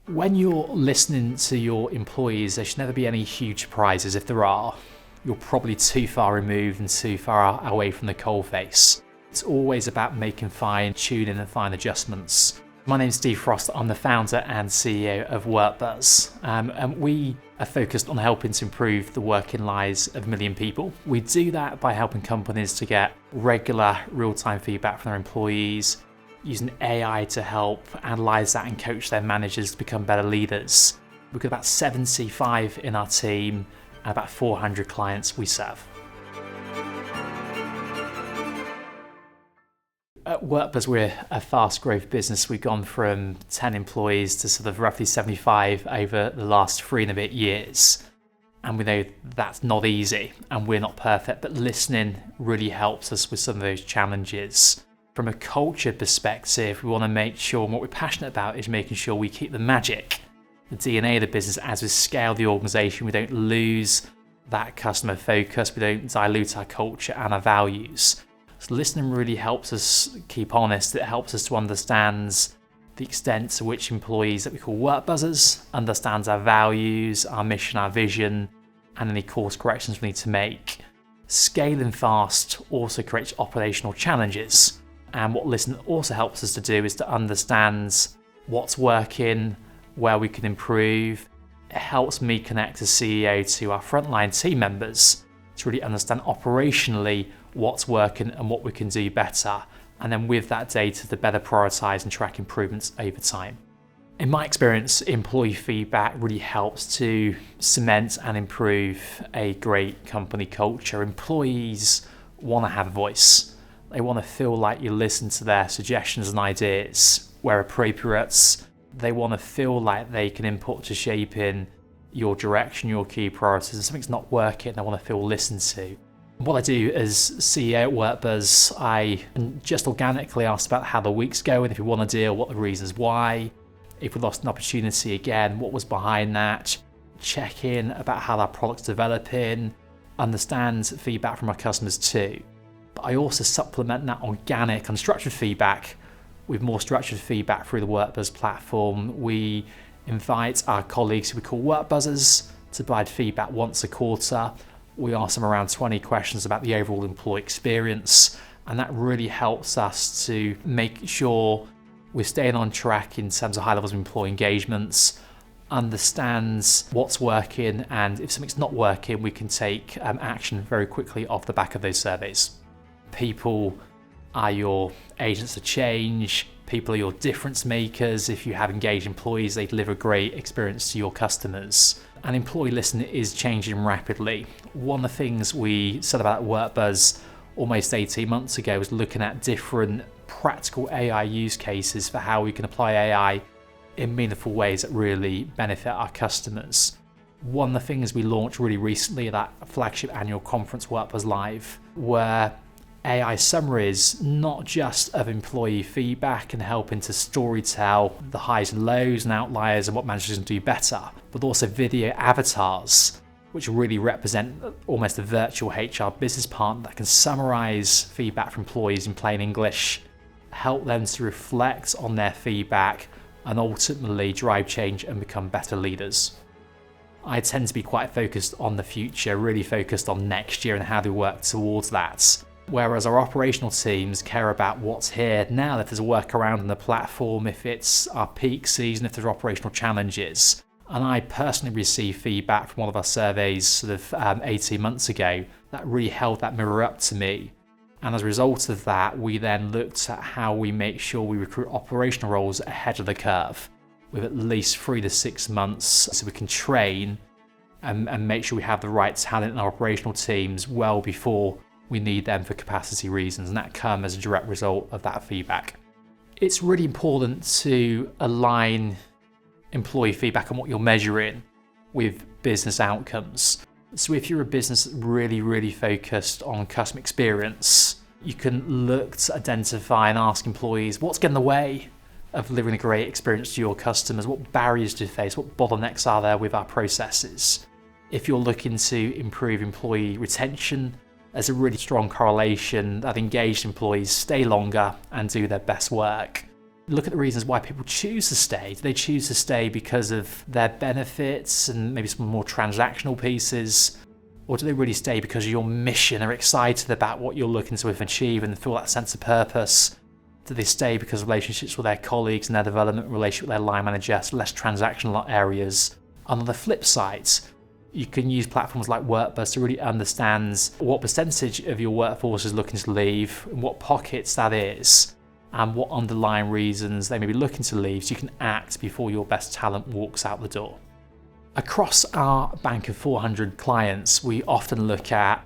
When you're listening to your employees, there should never be any huge surprises. If there are, you're probably too far removed and too far away from the coalface. It's always about making fine-tuning and fine adjustments. My name's Steve Frost. I'm the founder and CEO of WorkBuzz, and we are focused on helping to improve the working lives of a million people. We do that by helping companies to get regular, real-time feedback from their employees, using AI to help analyse that and coach their managers to become better leaders. We've got about 75 in our team and about 400 clients we serve. At WorkBuzz, we're a fast growth business. We've gone from 10 employees to sort of roughly 75 over the last 3 and a bit years. And we know that's not easy and we're not perfect, but listening really helps us with some of those challenges. From a culture perspective, we want to make sure, and what we're passionate about is making sure we keep the magic, the DNA of the business as we scale the organisation. We don't lose that customer focus, we don't dilute our culture and our values. So listening really helps us keep honest. It helps us to understand the extent to which employees that we call WorkBuzzers understands our values, our mission, our vision, and any course corrections we need to make. Scaling fast also creates operational challenges. And what listening also helps us to do is to understand what's working, where we can improve. It helps me connect as CEO to our frontline team members to really understand operationally what's working and what we can do better. And then with that data, to better prioritise and track improvements over time. In my experience, employee feedback really helps to cement and improve a great company culture. Employees want to have a voice. They want to feel like you listen to their suggestions and ideas where appropriate. They want to feel like they can input to shaping your direction, your key priorities. And something's not working, they want to feel listened to. What I do as CEO at WorkBuzz, I just organically ask about how the week's going, if we want to deal, what the reasons why. If we lost an opportunity again, what was behind that. Check in about how our product's developing, understand feedback from our customers too. But I also supplement that organic, unstructured feedback with more structured feedback through the WorkBuzz platform. We invite our colleagues, who we call WorkBuzzers, to provide feedback once a quarter. We ask them around 20 questions about the overall employee experience, and that really helps us to make sure we're staying on track in terms of high levels of employee engagements, understands what's working, and if something's not working, we can take action very quickly off the back of those surveys. People are your agents of change. People are your difference makers. If you have engaged employees, they deliver a great experience to your customers. And employee listening is changing rapidly. One of the things we said about WorkBuzz almost 18 months ago was looking at different practical AI use cases for how we can apply AI in meaningful ways that really benefit our customers. One of the things we launched really recently at that flagship annual conference, WorkBuzz Live, were AI summaries, not just of employee feedback and helping to storytell the highs and lows and outliers and what managers can do better, but also video avatars, which really represent almost a virtual HR business partner that can summarize feedback from employees in plain English, help them to reflect on their feedback and ultimately drive change and become better leaders. I tend to be quite focused on the future, really focused on next year and how to work towards that. Whereas our operational teams care about what's here now, if there's a workaround on the platform, if it's our peak season, if there's operational challenges. And I personally received feedback from one of our surveys sort of 18 months ago that really held that mirror up to me. And as a result of that, we then looked at how we make sure we recruit operational roles ahead of the curve with at least 3 to 6 months so we can train and make sure we have the right talent in our operational teams well before we need them for capacity reasons, and that comes as a direct result of that feedback. It's really important to align employee feedback on what you're measuring with business outcomes. So if you're a business that's really focused on customer experience, you can look to identify and ask employees what's getting in the way of delivering a great experience to your customers, what barriers do you face, what bottlenecks are there with our processes. If you're looking to improve employee retention, there's a really strong correlation that engaged employees stay longer and do their best work. look at the reasons why people choose to stay. Do they choose to stay because of their benefits and maybe some more transactional pieces? Or do they really stay because of your mission, are excited about what you're looking to achieve and feel that sense of purpose? Do they stay because of relationships with their colleagues and their development, relationship with their line manager, so less transactional areas? On the flip side, you can use platforms like WorkBuzz to really understand what percentage of your workforce is looking to leave, and what pockets that is, and what underlying reasons they may be looking to leave, so you can act before your best talent walks out the door. Across our bank of 400 clients, we often look at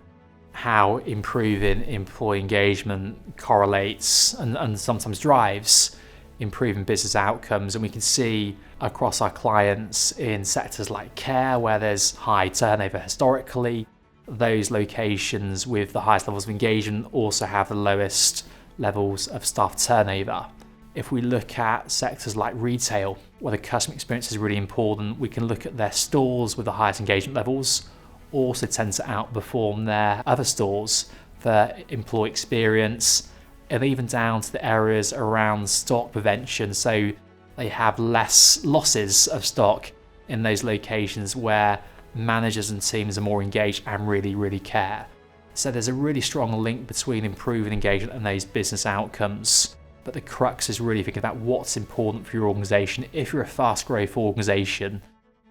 how improving employee engagement correlates and sometimes drives improving business outcomes. And we can see across our clients in sectors like care, where there's high turnover historically, those locations with the highest levels of engagement also have the lowest levels of staff turnover. If we look at sectors like retail, where the customer experience is really important, we can look at their stores with the highest engagement levels, also tend to outperform their other stores for employee experience, and even down to the areas around stock prevention. So they have less losses of stock in those locations where managers and teams are more engaged and really care. So there's a really strong link between improving engagement and those business outcomes. But the crux is really thinking about what's important for your organization. If you're a fast growth organization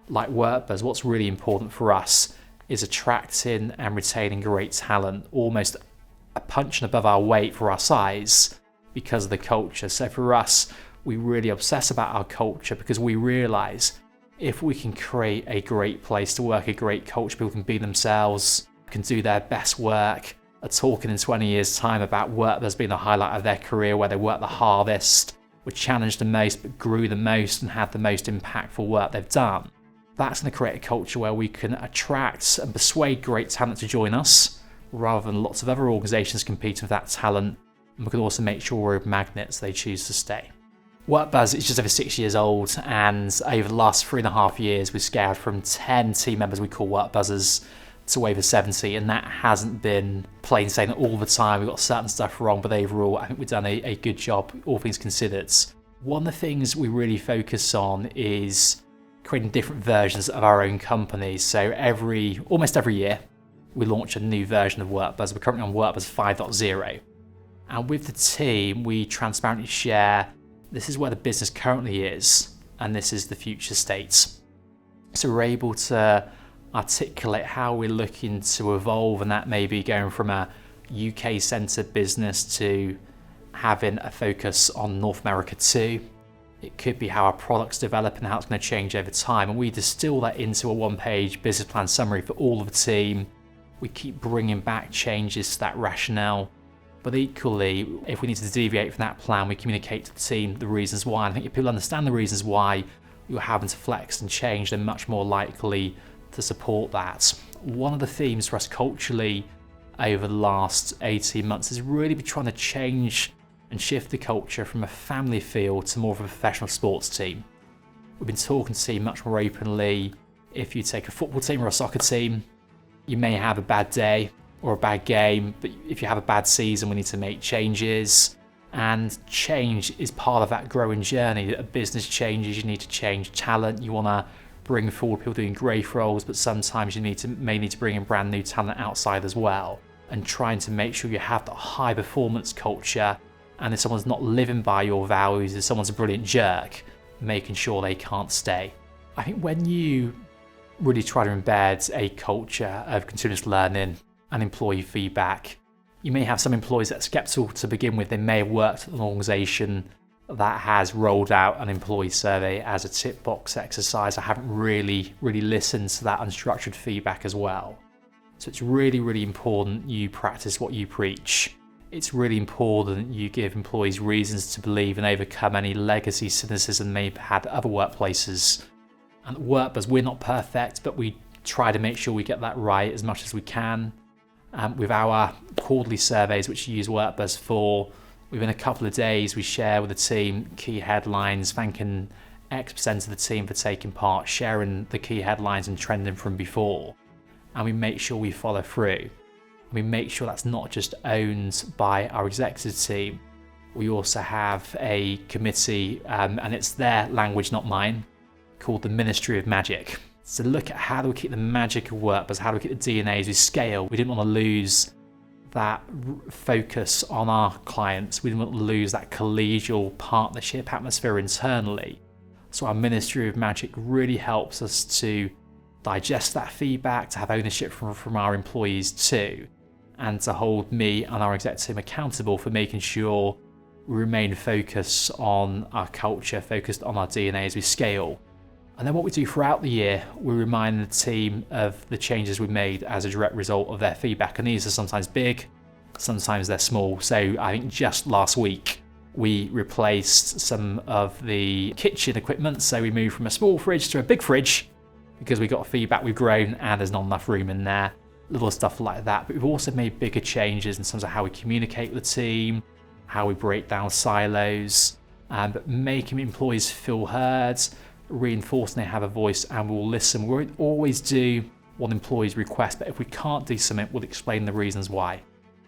like WorkBuzz, what's really important for us is attracting and retaining great talent, almost a punch above our weight for our size because of the culture. So for us, we really obsess about our culture because we realize if we can create a great place to work, a great culture, people can be themselves, can do their best work, are talking in 20 years' time about WorkBuzz being the highlight of their career, where they worked the hardest, were challenged the most, but grew the most and had the most impactful work they've done. That's going to create a culture where we can attract and persuade great talent to join us, rather than lots of other organizations competing for that talent. And we can also make sure we're magnets they choose to stay. WorkBuzz is just over 6 years old, and over the last 3.5 years, we've scaled from 10 team members we call WorkBuzzers to over 70, and that hasn't been plain sailing all the time. We've got certain stuff wrong, but overall, I think we've done a good job, all things considered. One of the things we really focus on is creating different versions of our own company. So almost every year, we launch a new version of WorkBuzz. We're currently on WorkBuzz 5.0. And with the team, we transparently share this is where the business currently is, and this is the future state. So we're able to articulate how we're looking to evolve, and that may be going from a UK-centered business to having a focus on North America too. It could be how our products develop and how it's going to change over time, and we distill that into a one-page business plan summary for all of the team. We keep bringing back changes to that rationale, but equally, if we need to deviate from that plan, we communicate to the team the reasons why. And I think if people understand the reasons why you're having to flex and change, they're much more likely to support that. One of the themes for us culturally over the last 18 months has really been trying to change and shift the culture from a family feel to more of a professional sports team. We've been talking to the team much more openly. If you take a football team or a soccer team, you may have a bad day or a bad game, but if you have a bad season, we need to make changes. And change is part of that growing journey. A business changes, you need to change talent. You want to bring forward people doing growth roles, but sometimes you may need to bring in brand new talent outside as well. And trying to make sure you have that high performance culture. And if someone's not living by your values, if someone's a brilliant jerk, making sure they can't stay. I think when you really try to embed a culture of continuous learning and employee feedback, you may have some employees that are skeptical to begin with. They may have worked at an organization that has rolled out an employee survey as a tick box exercise. I haven't really listened to that unstructured feedback as well. So it's really important you practice what you preach. It's really important you give employees reasons to believe and overcome any legacy cynicism they've had at other workplaces. And at WorkBuzz, we're not perfect, but we try to make sure we get that right as much as we can. With our quarterly surveys, which you use WorkBuzz for, within a couple of days, we share with the team key headlines, thanking X% of the team for taking part, sharing the key headlines and trending from before. And we make sure we follow through. We make sure that's not just owned by our executive team, We also have a committee, and it's their language, not mine, called the Ministry of Magic. So look at how do we keep the magic of WorkBuzz, how do we keep the DNA as we scale. We didn't want to lose that focus on our clients. We didn't want to lose that collegial partnership atmosphere internally. So our Ministry of Magic really helps us to digest that feedback, to have ownership from our employees too, and to hold me and our exec team accountable for making sure we remain focused on our culture, focused on our DNA as we scale. And then what we do throughout the year, we remind the team of the changes we made as a direct result of their feedback. And these are sometimes big, sometimes they're small. So I think just last week, we replaced some of the kitchen equipment. So we moved from a small fridge to a big fridge because we got feedback we've grown and there's not enough room in there, little stuff like that. But we've also made bigger changes in terms of how we communicate with the team, how we break down silos, but making employees feel heard, reinforcing they have a voice, and we'll listen. We won't always do what employees request, but if we can't do something, we'll explain the reasons why.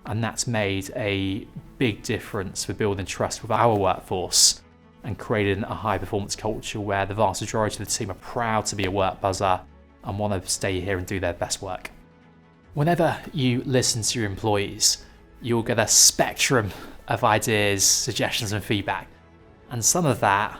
And that's made a big difference for building trust with our workforce and creating a high performance culture where the vast majority of the team are proud to be a WorkBuzzer and want to stay here and do their best work. Whenever you listen to your employees, you'll get a spectrum of ideas, suggestions and feedback. And some of that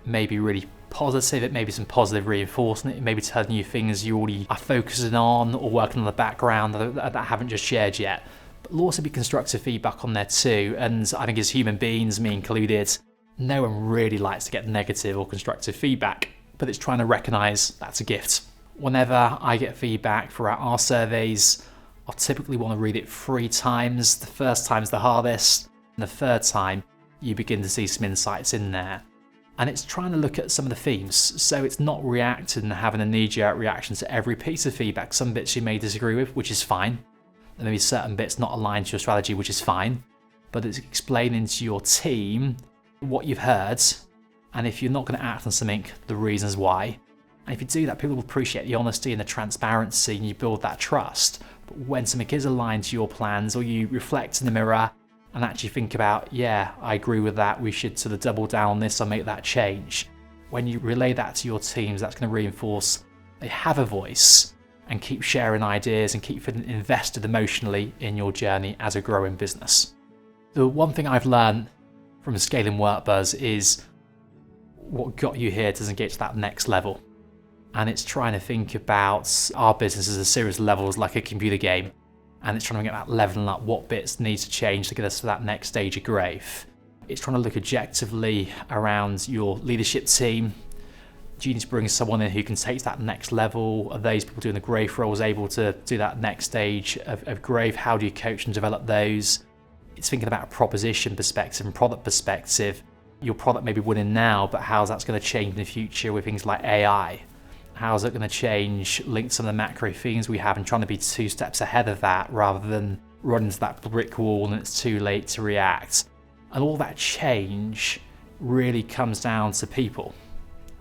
may be really positive, it may be some positive reinforcement, it may be telling you things you already are focusing on or working on the background that haven't just shared yet. But there'll also be constructive feedback on there too, and I think as human beings, me included, no one really likes to get negative or constructive feedback, but it's trying to recognise that's a gift. Whenever I get feedback throughout our surveys, I'll typically want to read it 3 times. The first time's the hardest, and the third time you begin to see some insights in there. And it's trying to look at some of the themes. So it's not reacting and having a knee-jerk reaction to every piece of feedback. Some bits you may disagree with, which is fine. There may be certain bits not aligned to your strategy, which is fine. But it's explaining to your team what you've heard, and if you're not going to act on something, the reasons why. And if you do that, people will appreciate the honesty and the transparency, and you build that trust. But when something is aligned to your plans, or you reflect in the mirror and actually think about, yeah, I agree with that, we should sort of double down on this or make that change. When you relay that to your teams, that's going to reinforce they have a voice and keep sharing ideas and keep feeling invested emotionally in your journey as a growing business. The one thing I've learned from scaling WorkBuzz is what got you here doesn't get to that next level. And it's trying to think about our business as a series of levels like a computer game. And it's trying to get that leveling up, what bits need to change to get us to that next stage of growth. It's trying to look objectively around your leadership team. Do you need to bring someone in who can take that next level? Are those people doing the growth roles able to do that next stage of growth? How do you coach and develop those? It's thinking about a proposition perspective and product perspective. Your product may be winning now, but how's that's going to change in the future with things like AI? How's it going to change, link some of the macro themes we have, and trying to be 2 steps ahead of that rather than run into that brick wall and it's too late to react. And all that change really comes down to people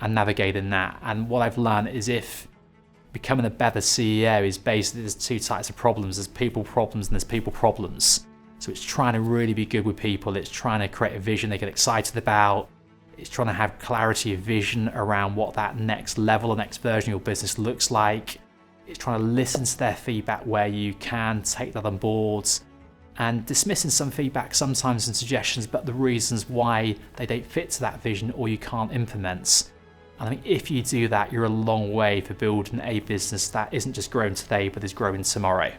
and navigating that. And what I've learned is if becoming a better CEO is basically there's 2 types of problems. There's people problems and there's people problems. So it's trying to really be good with people. It's trying to create a vision they get excited about. It's trying to have clarity of vision around what that next level or next version of your business looks like. It's trying to listen to their feedback where you can, take that on board, and dismissing some feedback sometimes and suggestions, but the reasons why they don't fit to that vision or you can't implement. And I think if you do that, you're a long way for building a business that isn't just growing today, but is growing tomorrow.